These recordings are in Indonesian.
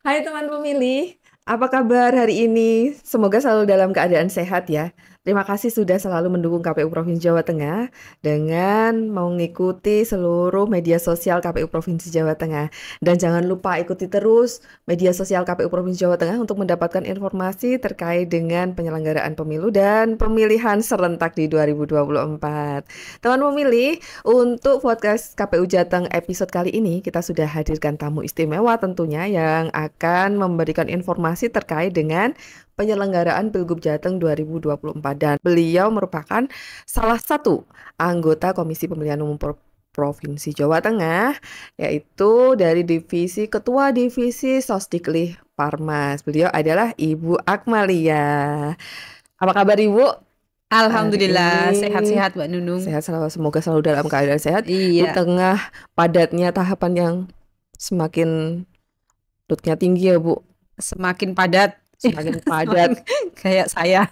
Hai teman pemilih, apa kabar hari ini? Semoga selalu dalam keadaan sehat ya. Terima kasih sudah selalu mendukung KPU Provinsi Jawa Tengah dengan mengikuti seluruh media sosial KPU Provinsi Jawa Tengah. Dan jangan lupa ikuti terus media sosial KPU Provinsi Jawa Tengah untuk mendapatkan informasi terkait dengan penyelenggaraan pemilu dan pemilihan serentak di 2024. Teman pemilih, untuk podcast KPU Jateng episode kali ini kita sudah hadirkan tamu istimewa tentunya yang akan memberikan informasi terkait dengan penyelenggaraan Pilgub Jateng 2024 dan beliau merupakan salah satu anggota Komisi Pemilihan Umum Provinsi Jawa Tengah, yaitu dari Ketua Divisi Sosdiklih Parmas. Beliau adalah Ibu Akmalia. Apa kabar Ibu? Hari Alhamdulillah ini sehat-sehat Mbak Nunung. sehat selalu, semoga selalu dalam keadaan sehat di Iya, tengah padatnya tahapan yang semakin loadnya tinggi ya Bu, semakin padat, semakin padat. kayak saya.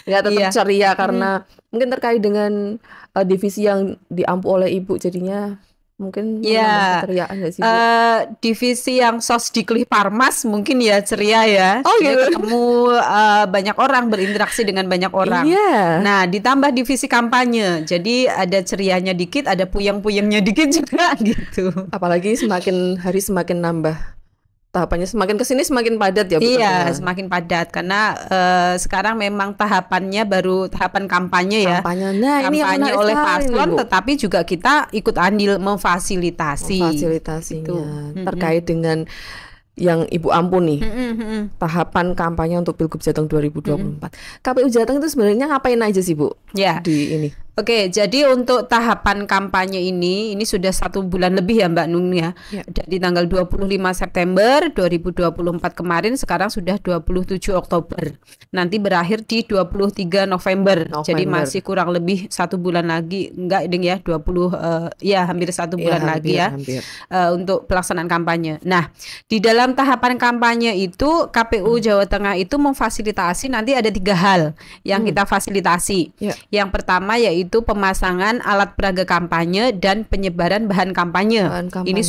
Ya tetap Iya. ceria Mm, karena mungkin terkait dengan divisi yang diampu oleh Ibu, jadinya mungkin menambah Ya, keceriaan nggak sih Bu? divisi yang Sosdiklih Parmas mungkin ya ceria ya. Oh Dia gitu. ketemu banyak orang, berinteraksi dengan banyak orang. Iya. Nah, ditambah divisi kampanye. Jadi ada cerianya dikit, ada puyeng-puyengnya dikit juga gitu. Apalagi semakin hari semakin nambah tahapannya, semakin kesini semakin padat ya Bu Iya, tentunya. semakin padat karena sekarang memang tahapannya baru tahapan kampanye ya. Kampanye. Nah, ini yang Kampanye menarik oleh sekali nih paslon, Bu. tetapi juga kita ikut andil memfasilitasi. Fasilitasinya Itu. terkait dengan yang Ibu ampuni Mm-mm. tahapan kampanye untuk Pilgub Jateng Mm-mm. 2024. KPU Jateng itu sebenarnya ngapain aja sih Bu Ya, di ini? oke, jadi untuk tahapan kampanye ini sudah 1 bulan lebih ya Mbak Nun ya. Ya. Dari tanggal 25 September 2024 kemarin, sekarang sudah 27 Oktober. Nanti berakhir di 23 November. Jadi November. masih kurang lebih 1 bulan lagi, enggak ding ya, 20 ya hampir 1 bulan lagi ya Hampir. untuk pelaksanaan kampanye. Nah, di dalam tahapan kampanye itu KPU Jawa Tengah itu memfasilitasi nanti ada 3 hal yang kita fasilitasi. Ya. Yang pertama yaitu pemasangan alat peraga kampanye dan penyebaran bahan kampanye. Bahan kampanye. Ini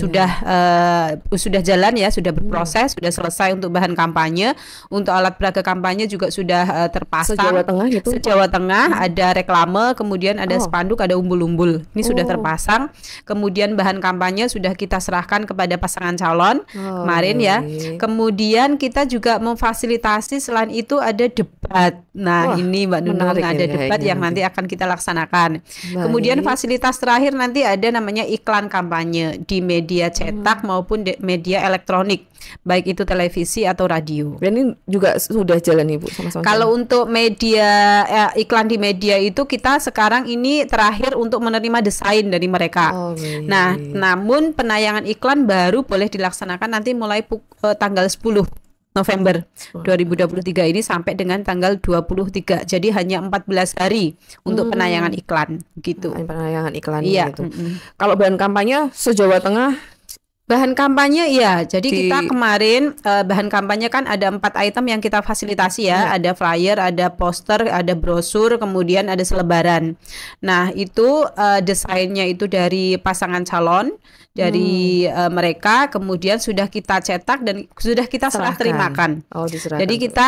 sudah jalan ya, sudah berproses, sudah selesai untuk bahan kampanye. Untuk alat peraga kampanye juga sudah terpasang. Se-Jawa Tengah gitu? Se-Jawa Tengah ada reklame, kemudian ada spanduk, ada umbul-umbul. Ini sudah terpasang. Kemudian bahan kampanye sudah kita serahkan kepada pasangan calon kemarin ya. Baik. Kemudian kita juga memfasilitasi selain itu ada debat. Nah, Wah, ini Mbak Nunung menarik ada ini debat kayaknya yang nanti akan kita laksanakan. Kemudian Baik. fasilitas terakhir nanti ada namanya iklan kampanye di media cetak maupun media elektronik, baik itu televisi atau radio. Dan ini juga sudah jalan Ibu sama-sama. Kalau untuk media iklan di media itu kita sekarang ini terakhir untuk menerima desain dari mereka. baik. Nah, namun penayangan iklan baru boleh dilaksanakan nanti mulai tanggal 10 November 2023 ini sampai dengan tanggal 23. Jadi hanya 14 hari untuk penayangan iklan gitu. Penayangan iklannya Iya. itu. Kalau bahan kampanye se-Jawa Tengah Bahan kampanye ya, jadi Di- kita kemarin bahan kampanye kan ada 4 item yang kita fasilitasi ya, ada flyer, ada poster, ada brosur, kemudian ada selebaran. Nah itu desainnya itu dari pasangan calon, dari mereka, kemudian sudah kita cetak dan sudah kita serah Serahkan. terimakan. diserahkan. Jadi kita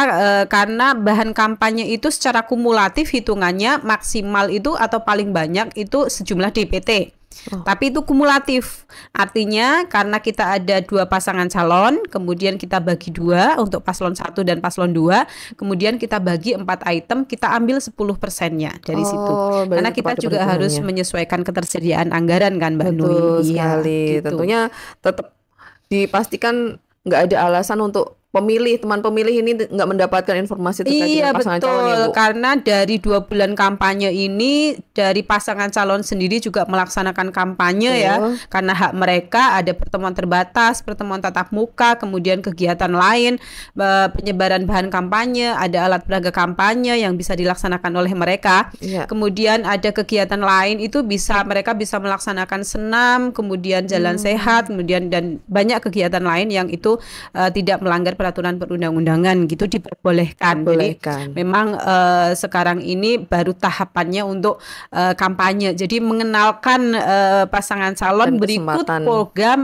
karena bahan kampanye itu secara kumulatif hitungannya maksimal itu atau paling banyak itu sejumlah DPT. Tapi itu kumulatif. Artinya karena kita ada 2 pasangan calon, kemudian kita bagi 2 untuk paslon 1 dan paslon 2, kemudian kita bagi 4 item, kita ambil 10%-nya dari situ. berarti Karena kita tepat juga harus perhitungannya. menyesuaikan ketersediaan anggaran kan Mbak Nui. Betul Iya, sekali. gitu. Tentunya tetap dipastikan nggak ada alasan untuk teman pemilih ini nggak mendapatkan informasi terkait Iya dengan pasangan calon ya betul, Bu. karena dari 2 bulan kampanye ini dari pasangan calon sendiri juga melaksanakan kampanye ya, karena hak mereka ada pertemuan terbatas, pertemuan tatap muka, kemudian kegiatan lain, penyebaran bahan kampanye, ada alat peraga kampanye yang bisa dilaksanakan oleh mereka. Iya. Kemudian ada kegiatan lain itu mereka bisa melaksanakan senam, kemudian jalan sehat, kemudian dan banyak kegiatan lain yang itu tidak melanggar peraturan perundang-undangan gitu diperbolehkan. Jadi memang sekarang ini baru tahapannya untuk kampanye. Jadi mengenalkan pasangan calon Dan berikut kesempatan. program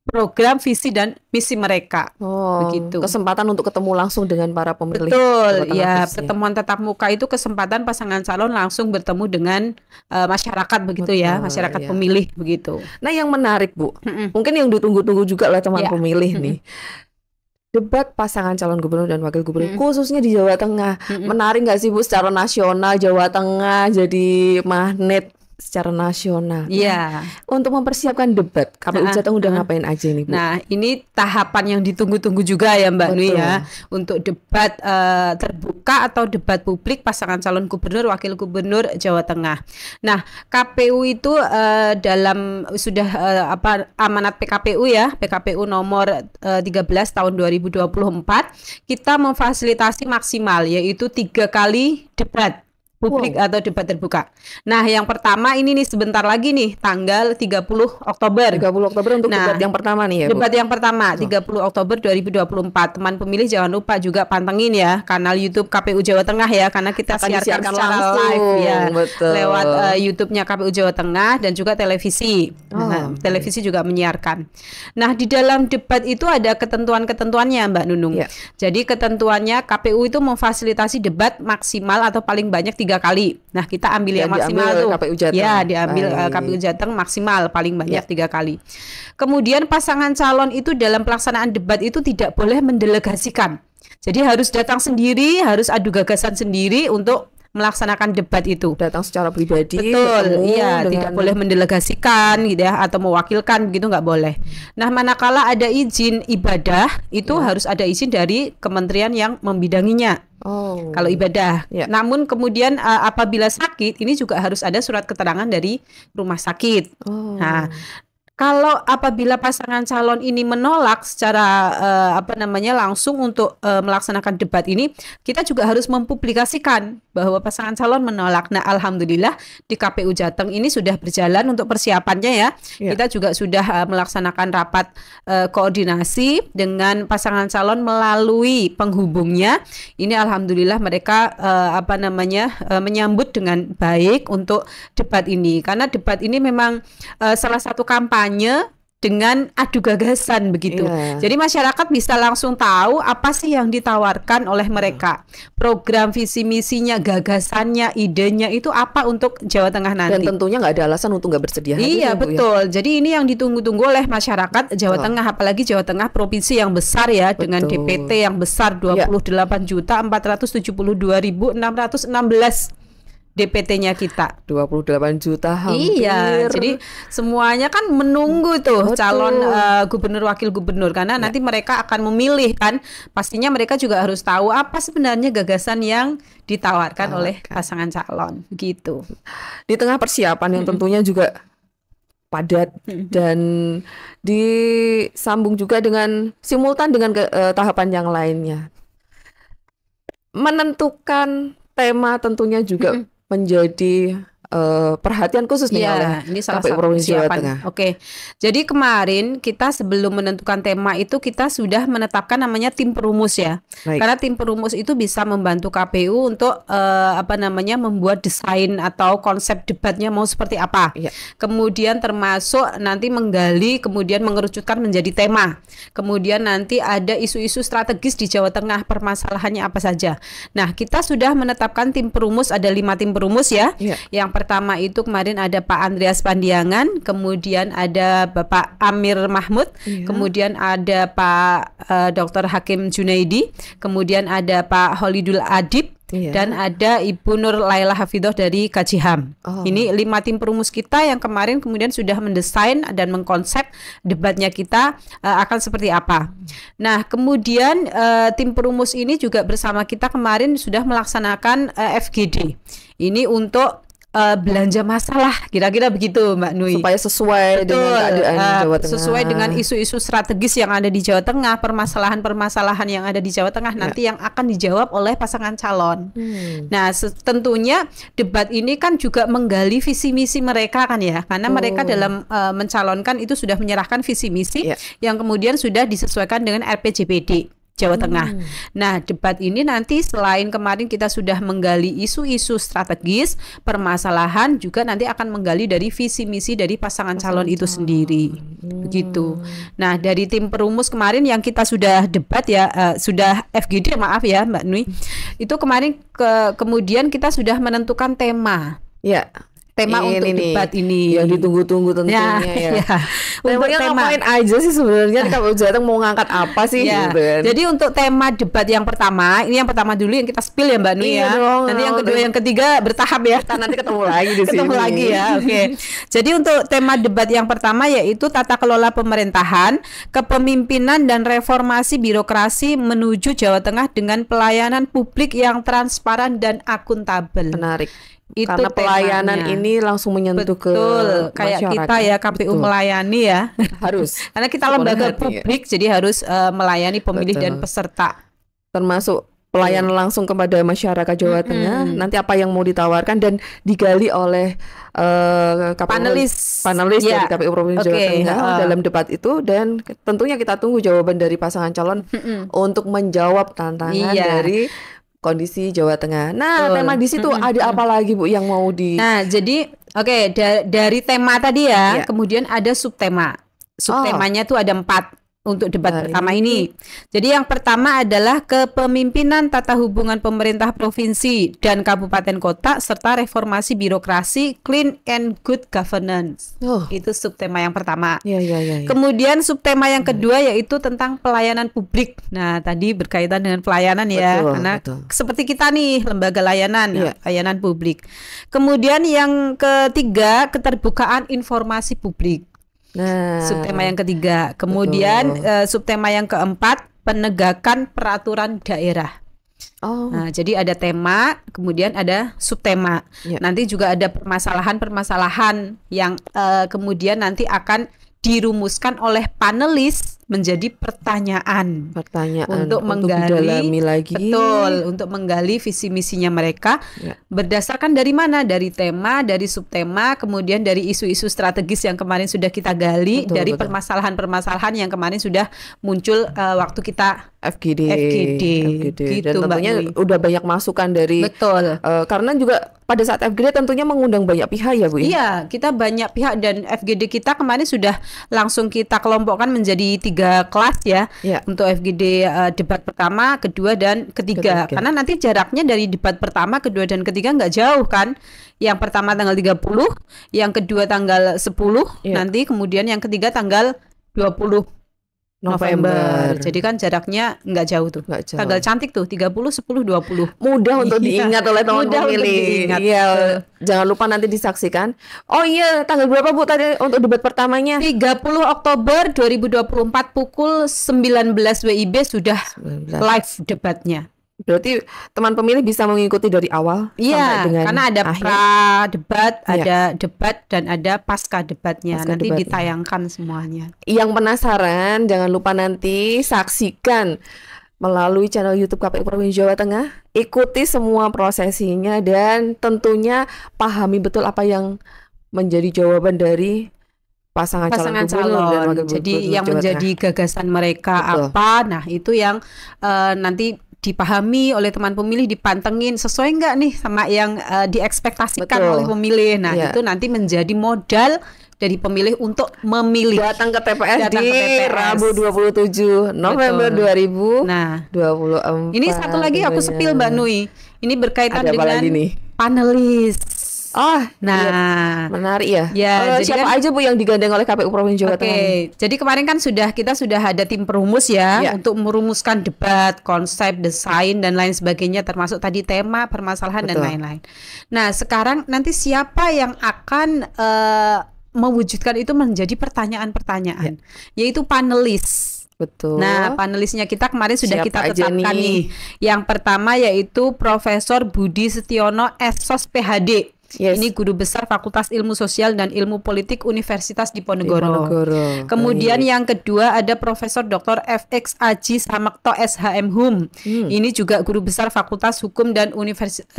program, visi dan misi mereka. Begitu. Kesempatan untuk ketemu langsung dengan para pemilih. Betul, ya, pertemuan tatap muka itu kesempatan pasangan calon langsung bertemu dengan masyarakat begitu. Betul, ya, masyarakat pemilih begitu. Nah, yang menarik, Bu, mungkin yang ditunggu-tunggu juga oleh teman pemilih nih. Debat pasangan calon gubernur dan wakil gubernur khususnya di Jawa Tengah. Menarik nggak sih, Bu, secara nasional Jawa Tengah jadi magnet secara nasional. Iya. Untuk mempersiapkan debat, KPU Jateng udah ngapain aja nih, Bu? Nah, ini tahapan yang ditunggu-tunggu juga ya, Mbak Nui ya, untuk debat terbuka atau debat publik pasangan calon gubernur wakil gubernur Jawa Tengah. Nah, KPU itu dalam sudah amanat PKPU ya, PKPU nomor 13 tahun 2024, kita memfasilitasi maksimal yaitu 3 kali debat publik atau debat terbuka. Nah, yang pertama ini nih sebentar lagi nih tanggal 30 Oktober. 30 Oktober untuk debat yang pertama nih ya, Bu. Debat yang pertama 30 Oktober 2024. Teman pemilih jangan lupa juga pantengin ya kanal YouTube KPU Jawa Tengah ya, karena kita siarkan secara live ya. Betul. Lewat YouTube-nya KPU Jawa Tengah dan juga televisi. Televisi juga menyiarkan. Nah, di dalam debat itu ada ketentuan-ketentuannya, Mbak Nunung. Jadi ketentuannya KPU itu memfasilitasi debat maksimal atau paling banyak 3 kali. Nah, kita ambil yang maksimal tuh. KPU Jateng. Ya, diambil KPU Jateng maksimal paling banyak 3 kali. Kemudian pasangan calon itu dalam pelaksanaan debat itu tidak boleh mendelegasikan. Jadi harus datang sendiri, harus adu gagasan sendiri untuk melaksanakan debat itu. Datang secara pribadi. Betul, iya, tidak boleh mendelegasikan gitu ya, atau mewakilkan gitu, nggak boleh. Nah, manakala ada izin ibadah itu harus ada izin dari kementerian yang membidanginya. Kalau ibadah. Namun kemudian apabila sakit ini juga harus ada surat keterangan dari rumah sakit. Nah, kalau apabila pasangan calon ini menolak secara langsung untuk melaksanakan debat ini, kita juga harus mempublikasikan bahwa pasangan calon menolak. Nah, alhamdulillah di KPU Jateng ini sudah berjalan untuk persiapannya ya. Kita juga sudah melaksanakan rapat koordinasi dengan pasangan calon melalui penghubungnya. Ini alhamdulillah mereka menyambut dengan baik untuk debat ini, karena debat ini memang salah satu kampanye dengan adu gagasan begitu. Jadi masyarakat bisa langsung tahu apa sih yang ditawarkan oleh mereka. Program visi misinya, gagasannya, idenya itu apa untuk Jawa Tengah nanti. Dan tentunya nggak ada alasan untuk nggak bersedia. Iya, betul. Jadi ini yang ditunggu-tunggu oleh masyarakat Jawa Tengah, apalagi Jawa Tengah provinsi yang besar ya, dengan DPT yang besar 28.472.616 DPT-nya kita 28 juta hampir. Iya, jadi semuanya kan menunggu tuh calon gubernur wakil gubernur, karena nanti mereka akan memilih kan. Pastinya mereka juga harus tahu apa sebenarnya gagasan yang ditawarkan oleh pasangan calon gitu. Di tengah persiapan yang tentunya juga padat dan disambung juga dengan simultan dengan tahapan yang lainnya. Menentukan tema tentunya juga menjadi perhatian khusus nih oleh ini salah KPU satu Provinsi Jawa persiapan. Tengah. Oke. Jadi kemarin kita sebelum menentukan tema itu kita sudah menetapkan namanya tim perumus ya. Karena tim perumus itu bisa membantu KPU untuk membuat desain atau konsep debatnya mau seperti apa. Kemudian termasuk nanti menggali, kemudian mengerucutkan menjadi tema. Kemudian nanti ada isu-isu strategis di Jawa Tengah, permasalahannya apa saja. Nah, kita sudah menetapkan tim perumus, ada 5 tim perumus ya. Yang pertama itu kemarin ada Pak Andreas Pandiangan, kemudian ada Bapak Amir Mahmud, kemudian ada Pak Dr. Hakim Junaidi, kemudian ada Pak Holidul Adib, dan ada Ibu Nur Laila Hafidhoh dari Kajiham. Ini 5 tim perumus kita yang kemarin kemudian sudah mendesain dan mengkonsep debatnya kita akan seperti apa. Nah, kemudian tim perumus ini juga bersama kita kemarin sudah melaksanakan FGD. Ini untuk belanja masalah, kira-kira begitu Mbak Nui, supaya sesuai dengan keadaan Jawa Tengah, sesuai dengan isu-isu strategis yang ada di Jawa Tengah, permasalahan-permasalahan yang ada di Jawa Tengah nanti yang akan dijawab oleh pasangan calon. Nah, tentunya debat ini kan juga menggali visi misi mereka kan ya, karena mereka dalam mencalonkan itu sudah menyerahkan visi misi yang kemudian sudah disesuaikan dengan RPJPD. Jawa Tengah. Nah, debat ini nanti selain kemarin kita sudah menggali isu-isu strategis, permasalahan, juga nanti akan menggali dari visi misi dari pasangan calon itu sendiri. Begitu. Nah, dari tim perumus kemarin yang kita sudah debat ya, sudah FGD, maaf ya Mbak Nui. Itu kemarin kemudian kita sudah menentukan tema. Ya. Tema untuk debat ini yang ditunggu-tunggu tentunya ya. Temanya ngapain aja sih sebenarnya di KPU Jateng, mau ngangkat apa sih gitu kan. Jadi untuk tema debat yang pertama, ini yang pertama dulu yang kita spill ya Mbak Nui ya. Nanti yang kedua, yang ketiga bertahap ya. Kita nanti ketemu lagi di sini. Ketemu lagi ya. Oke. Jadi untuk tema debat yang pertama yaitu tata kelola pemerintahan, kepemimpinan dan reformasi birokrasi menuju Jawa Tengah dengan pelayanan publik yang transparan dan akuntabel. Menarik. Itu karena pelayanan temanya. Ini langsung menyentuh ke kayak masyarakat. Kita ya KPU melayani ya harus karena kita lembaga publik ya. Jadi harus melayani pemilih dan peserta, termasuk pelayanan langsung kepada masyarakat Jawa Tengah. Nanti apa yang mau ditawarkan dan digali oleh panelis dari KPU Provinsi Jawa Tengah dalam debat itu, dan tentunya kita tunggu jawaban dari pasangan calon untuk menjawab tantangan dari kondisi Jawa Tengah. Nah, tema di situ ada apa lagi Bu yang mau di? Nah, jadi dari tema tadi ya, kemudian ada subtema. Subtemanya tuh ada 4 untuk debat pertama ini. Jadi yang pertama adalah kepemimpinan tata hubungan pemerintah provinsi dan kabupaten kota serta reformasi birokrasi, clean and good governance. Itu subtema yang pertama. Kemudian subtema yang kedua yaitu tentang pelayanan publik. Nah, tadi berkaitan dengan pelayanan ya, karena seperti kita nih lembaga layanan, layanan publik. Kemudian yang ketiga keterbukaan informasi publik. Nah, subtema yang ketiga. Kemudian subtema yang keempat penegakan peraturan daerah. Nah, jadi ada tema, kemudian ada subtema. Nanti juga ada permasalahan-permasalahan yang kemudian nanti akan dirumuskan oleh panelis menjadi pertanyaan untuk menggali lagi. Untuk menggali visi misinya mereka berdasarkan dari mana, dari tema, dari subtema, kemudian dari isu-isu strategis yang kemarin sudah kita gali, dari permasalahan-permasalahan yang kemarin sudah muncul waktu kita FGD. Gitu, dan tentunya udah banyak masukan dari karena juga pada saat FGD tentunya mengundang banyak pihak ya Bu. Iya, kita banyak pihak, dan FGD kita kemarin sudah langsung kita kelompokkan menjadi 3 kelas ya. Untuk FGD debat pertama, kedua, dan ketiga. Karena nanti jaraknya dari debat pertama, kedua, dan ketiga nggak jauh kan. Yang pertama tanggal 30, yang kedua tanggal 10, nanti kemudian yang ketiga tanggal 20 November. Jadi kan jaraknya nggak jauh tuh. Tanggal cantik tuh, 30, 10, 20. Mudah untuk diingat oleh teman pemilih. Jangan lupa nanti disaksikan. Oh iya, tanggal berapa Bu tadi untuk debat pertamanya? 30 Oktober 2024 pukul 19 WIB sudah live debatnya. Berarti teman pemilih bisa mengikuti dari awal sampai dengan karena ada akhir. Pra-debat, ada debat, dan ada pasca debatnya. Nanti ditayangkan semuanya. Yang penasaran, jangan lupa nanti saksikan melalui channel YouTube KPU Provinsi Jawa Tengah. Ikuti semua prosesinya dan tentunya pahami betul apa yang menjadi jawaban dari pasangan calon. Jadi yang menjadi gagasan mereka apa? Nah, itu yang nanti dipahami oleh teman pemilih, dipantengin sesuai nggak nih sama yang diekspektasikan oleh pemilih. Nah, itu nanti menjadi modal dari pemilih untuk memilih. Datang ke TPS di Rabu 27 November 2024. Ini satu lagi aku sepil Mbak Nui. Ini berkaitan dengan panelis. Menarik ya. Siapa aja Bu yang digandeng oleh KPU Provinsi Jawa Tengah? Jadi kemarin kan kita sudah ada tim perumus untuk merumuskan debat, konsep, desain, dan lain sebagainya, termasuk tadi tema, permasalahan, dan lain-lain. Nah, sekarang nanti siapa yang akan mewujudkan itu menjadi pertanyaan-pertanyaan, yaitu panelis. Nah, panelisnya kita kemarin sudah kita tetapkan nih. Yang pertama yaitu Profesor Budi Setiono, SSOS PhD. Ini Guru Besar Fakultas Ilmu Sosial dan Ilmu Politik Universitas Diponegoro. Kemudian yang kedua ada Profesor Dr. FX Aji Samekto SHM Hum. Ini juga Guru Besar Fakultas Hukum dan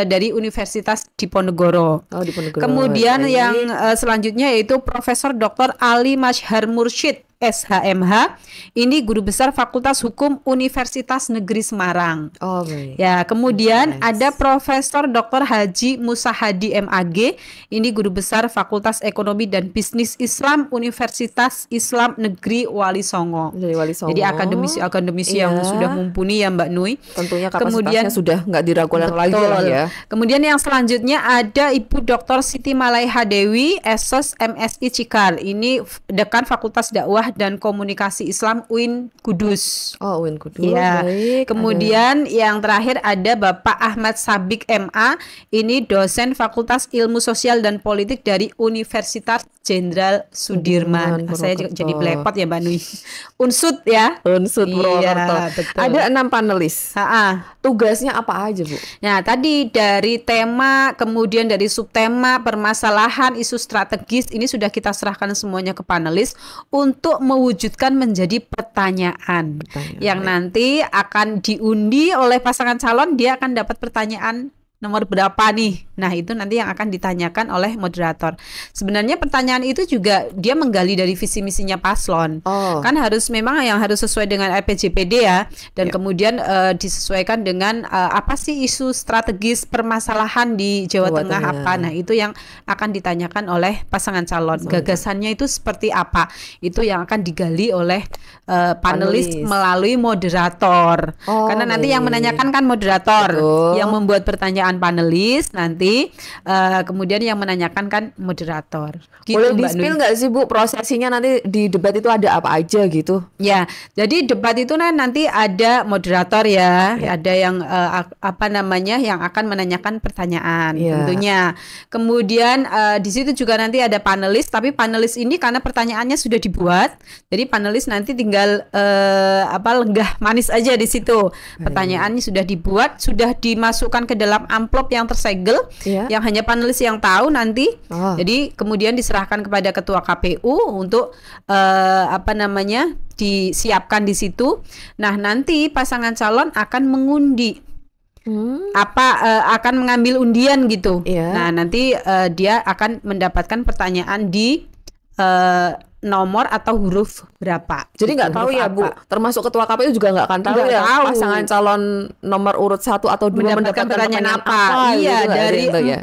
dari Universitas Diponegoro. Kemudian yang selanjutnya yaitu Profesor Dr. Ali Mashhar Mursyid. SHMH. Ini guru besar Fakultas Hukum Universitas Negeri Semarang. Oh, baik. Ya, kemudian Nice. ada Profesor Dr. Haji Musa Hadi MAG. Ini guru besar Fakultas Ekonomi dan Bisnis Islam Universitas Islam Negeri Wali Songo. Jadi Wali Songo. Jadi akademisi yang Iya. sudah mumpuni ya Mbak Nui. Tentunya kapasitasnya Kemudian sudah nggak diragukan lagi lah ya. Kemudian yang selanjutnya ada Ibu Dr. Siti Malaiha Dewi, Esos MSI Cikal. Ini Dekan Fakultas Dakwah dan Komunikasi Islam UIN Kudus. Oh, UIN Kudus. Ya. Baik. Kemudian yang terakhir ada Bapak Ahmad Sabik MA. Ini dosen Fakultas Ilmu Sosial dan Politik dari Universitas Jenderal Sudirman. Sudirman, Saya juga Purwokerto. jadi belepot ya Mbak Nui. Unsud ya. Unsud Iya, Purwokerto. betul. Ada 6 panelis. Tugasnya apa aja, Bu? Nah, tadi dari tema, kemudian dari subtema, permasalahan, isu strategis, ini sudah kita serahkan semuanya ke panelis untuk mewujudkan menjadi pertanyaan. Yang nanti akan diundi oleh pasangan calon, dia akan dapat pertanyaan nomor berapa nih. Nah, itu nanti yang akan ditanyakan oleh moderator. Sebenarnya pertanyaan itu juga dia menggali dari visi misinya paslon. Oh. Kan harus memang yang harus sesuai dengan RPJPD ya. Dan Ya. kemudian disesuaikan dengan apa sih isu strategis permasalahan di Jawa Tengah apa. Nah, itu yang akan ditanyakan oleh pasangan calon. Gagasannya itu seperti apa? Itu yang akan digali oleh panelis melalui moderator. Oh, karena nanti yang baik. menanyakan kan moderator. Betul. Yang membuat pertanyaan panelis nanti kemudian yang menanyakan kan moderator. Gitu, Boleh Mbak di-spill Nui. nggak sih, Bu, prosesinya nanti di debat itu ada apa aja gitu? Ya, jadi debat itu nanti ada moderator ya, ada yang apa namanya yang akan menanyakan pertanyaan Ya. tentunya. Kemudian di situ juga nanti ada panelis, tapi panelis ini karena pertanyaannya sudah dibuat, jadi panelis nanti tinggal lenggah manis aja di situ. Pertanyaannya sudah dibuat, sudah dimasukkan ke dalam amplop yang tersegel, Iya. yang hanya panelis yang tahu nanti. Oh. Jadi kemudian diserahkan kepada ketua KPU untuk disiapkan di situ. Nah, nanti pasangan calon akan mengundi akan mengambil undian gitu. Iya. Nah, nanti dia akan mendapatkan pertanyaan di nomor atau huruf berapa. Jadi nggak Gitu, tahu huruf ya, Bu. apa. Termasuk ketua KPU juga nggak akan tahu Nggak ya tahu. pasangan calon nomor urut 1 atau 2 mendapatkan pertanyaan apa. Iya, gitu nggak dari ada ya?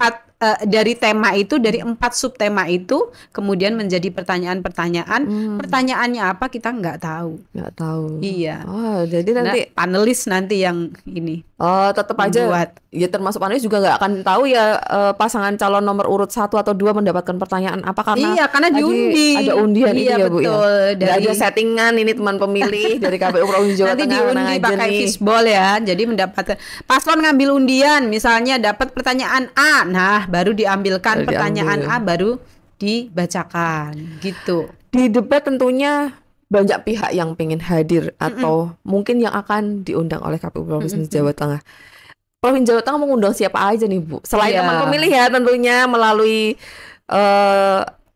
dari tema itu, dari 4 subtema itu kemudian menjadi pertanyaan-pertanyaan. Pertanyaannya apa kita nggak tahu. Nggak tahu. Iya. Oh, jadi nanti panelis nanti yang ini. tetap aja membuat. ya termasuk panelis juga nggak akan tahu ya pasangan calon nomor urut 1 atau 2 mendapatkan pertanyaan apa karena Iya, karena lagi diundi. ada undian itu Iya, ya, Bu, ya. betul. Nggak ada Dari- settingan ini teman pemilih dari KPU Provinsi Jawa Nanti Tengah menang diundi aja pakai nih. fishball ya. Jadi mendapatkan paslon ngambil undian, misalnya dapat pertanyaan A, nah baru diambilkan Baru pertanyaan diambil. A baru dibacakan gitu. Di debat tentunya banyak pihak yang pengen hadir atau mungkin yang akan diundang oleh KPU Provinsi Jawa Tengah. Provinsi Jawa Tengah mengundang siapa aja nih, Bu? Selain Iya. teman pemilih ya tentunya melalui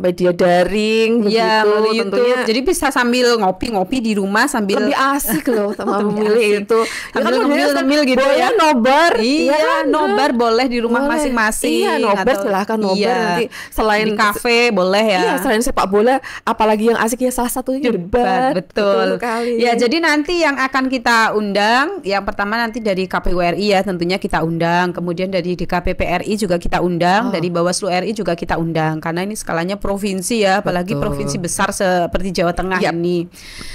media daring Iya, begitu melalui YouTube. tentunya Jadi bisa sambil ngopi-ngopi di rumah sambil lebih asik loh teman Lebih pemilih asik. itu. Sambil modelnya ngemil-ngemil gitu boleh ya. nobar. Iya, kan? nobar boleh di rumah Boleh. masing-masing. Iya, nobar atau- silahkan nobar iya. nanti selain Di kafe boleh ya. Iya, selain sepak bola, apalagi yang asik ya salah satunya debat. Betul. sekali. Ya, jadi nanti yang akan kita undang, yang pertama nanti dari KPU RI ya, tentunya kita undang. Kemudian dari DKPP RI juga kita undang, dari Bawaslu RI juga kita undang. Karena ini skalanya provinsi ya, apalagi Betul. provinsi besar seperti Jawa Tengah Yap. ini.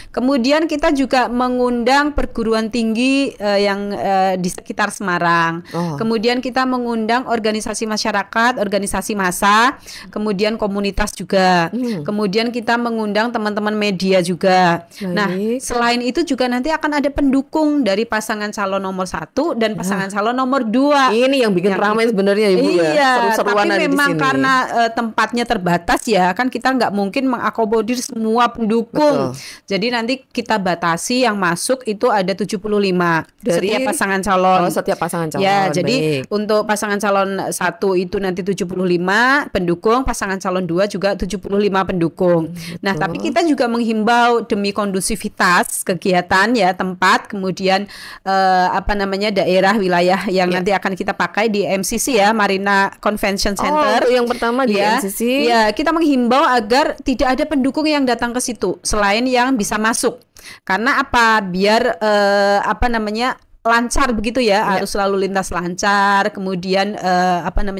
Kemudian kita juga mengundang perguruan tinggi yang di sekitar Semarang. Oh. Kemudian kita mengundang organisasi masyarakat, organisasi massa, kemudian komunitas juga. Kemudian kita mengundang teman-teman media juga. Nah, Baik. selain itu juga nanti akan ada pendukung dari pasangan calon nomor 1 dan pasangan calon nomor 2. Ini yang bikin Yang ramai sebenarnya Ibu ya. Iya, Seru-seruan tapi ada di memang sini. karena tempatnya terbatas ya, kan kita nggak mungkin mengakomodir semua pendukung. Betul. Jadi nanti kita batasi yang masuk itu ada 75 Dari- setiap pasangan calon. setiap pasangan calon. Ya, jadi baik. untuk pasangan calon 1 itu nanti 75 pendukung, pasangan calon 2 juga 75 pendukung. Nah, tapi kita juga menghimbau demi kondusivitas kegiatan ya, tempat, kemudian daerah wilayah yang Ya. nanti akan kita pakai di MCC ya, Marina Convention Center. untuk yang pertama di Ya, MCC. ya, kita menghimbau agar tidak ada pendukung yang datang ke situ selain yang bisa masuk. Karena apa? Biar apa namanya? Lancar begitu ya, arus lalu lintas lancar, kemudian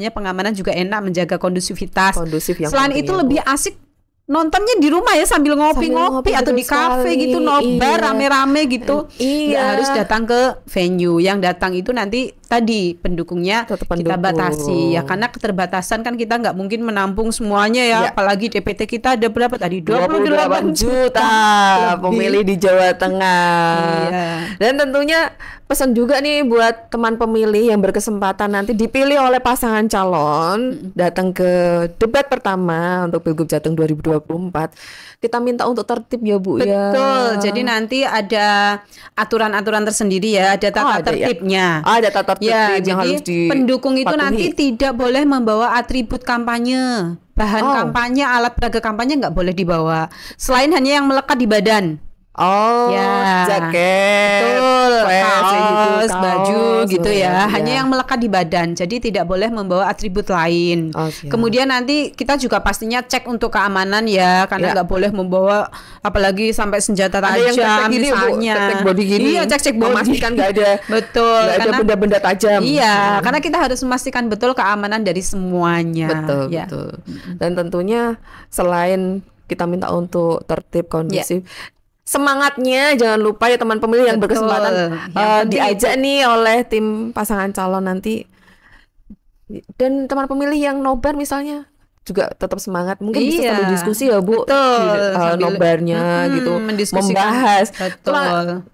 pengamanan juga enak, menjaga kondusivitas. Selain itu lebih asik nontonnya di rumah ya, sambil ngopi-ngopi atau di kafe gitu, nobar rame-rame gitu. Nggak harus datang ke venue. Yang datang itu nanti tadi pendukungnya kita batasi ya, karena keterbatasan kan kita nggak mungkin menampung semuanya ya. Apalagi DPT kita ada berapa tadi? 28 juta pemilih di Jawa Tengah. Dan tentunya pesan juga nih buat teman pemilih yang berkesempatan nanti dipilih oleh pasangan calon datang ke debat pertama untuk Pilgub Jateng 2024. Kita minta untuk tertib ya Bu. Betul. Jadi nanti ada aturan-aturan tersendiri ya, ada tata tertibnya. Ada tata tertib ya, yang jadi harus dipatuhi. pendukung itu nanti tidak boleh membawa atribut kampanye, bahan kampanye, alat peraga kampanye nggak boleh dibawa. Selain hanya yang melekat di badan. Jaket, betul, kaos, baju gitu ya. Iya. Hanya yang melekat di badan. Jadi tidak boleh membawa atribut lain. Kemudian nanti kita juga pastinya cek untuk keamanan ya, karena nggak boleh membawa apalagi sampai senjata tajam misalnya. Cek body gini. Iya, cek body. Memastikan nggak ada, betul, nggak ada benda-benda tajam. Iya, karena kita harus memastikan betul keamanan dari semuanya. Betul, betul. Dan tentunya selain kita minta untuk tertib, kondusif, semangatnya jangan lupa ya teman pemilih yang berkesempatan diajak nih oleh tim pasangan calon nanti, dan teman pemilih yang nobar misalnya juga tetap semangat, mungkin bisa sambil diskusi ya Bu. Nobarnya gitu, membahas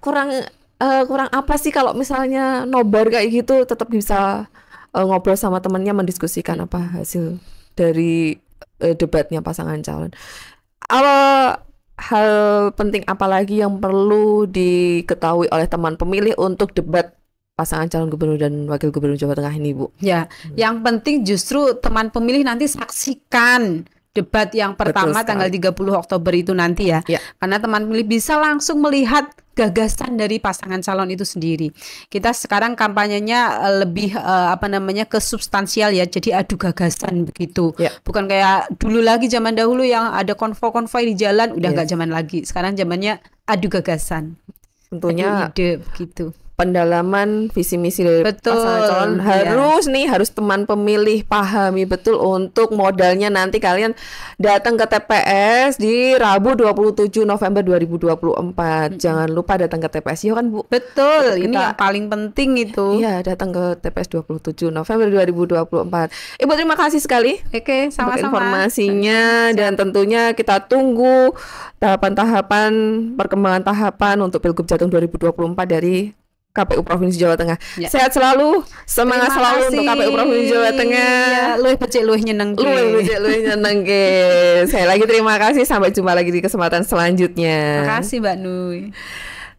kurang apa sih kalau misalnya nobar kayak gitu, tetap bisa ngobrol sama temannya, mendiskusikan apa hasil dari debatnya pasangan calon. Hal penting apalagi yang perlu diketahui oleh teman pemilih untuk debat pasangan calon gubernur dan wakil gubernur Jawa Tengah ini Bu? Ya, yang penting justru teman pemilih nanti saksikan debat yang pertama tanggal 30 Oktober itu nanti ya. Karena teman pemilih bisa langsung melihat gagasan dari pasangan calon itu sendiri. Kita sekarang kampanyenya lebih ke substansial ya, jadi adu gagasan begitu. Bukan kayak dulu lagi zaman dahulu yang ada konvoi-konvoi di jalan, udah nggak zaman lagi. Sekarang zamannya adu gagasan. Tentunya ide begitu. Pendalaman visi misi dari pasangan calon harus teman pemilih pahami betul untuk modalnya nanti kalian datang ke TPS di Rabu 27 November 2024. Jangan lupa datang ke TPS ya kan Bu? Betul, ini yang paling penting itu. Iya, datang ke TPS 27 November 2024. Ibu terima kasih sekali. Oke, sama-sama. Untuk informasinya dan tentunya kita tunggu tahapan-tahapan perkembangan tahapan untuk Pilgub Jateng 2024 dari KPU Provinsi Jawa Tengah. Sehat selalu, semangat selalu untuk KPU Provinsi Jawa Tengah. Luwih becik luwih nyeneng. Saya lagi terima kasih, sampai jumpa lagi di kesempatan selanjutnya. Terima kasih Mbak Nui.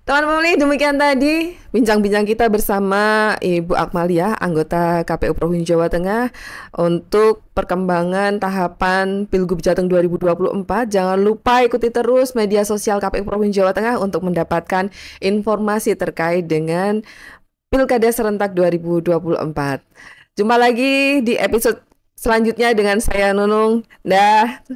Teman pemilih, demikian tadi bincang-bincang kita bersama Ibu Akmalia, anggota KPU Provinsi Jawa Tengah untuk perkembangan tahapan Pilgub Jateng 2024. Jangan lupa ikuti terus media sosial KPU Provinsi Jawa Tengah untuk mendapatkan informasi terkait dengan Pilkada Serentak 2024. Jumpa lagi di episode selanjutnya dengan saya Nunung. Dah.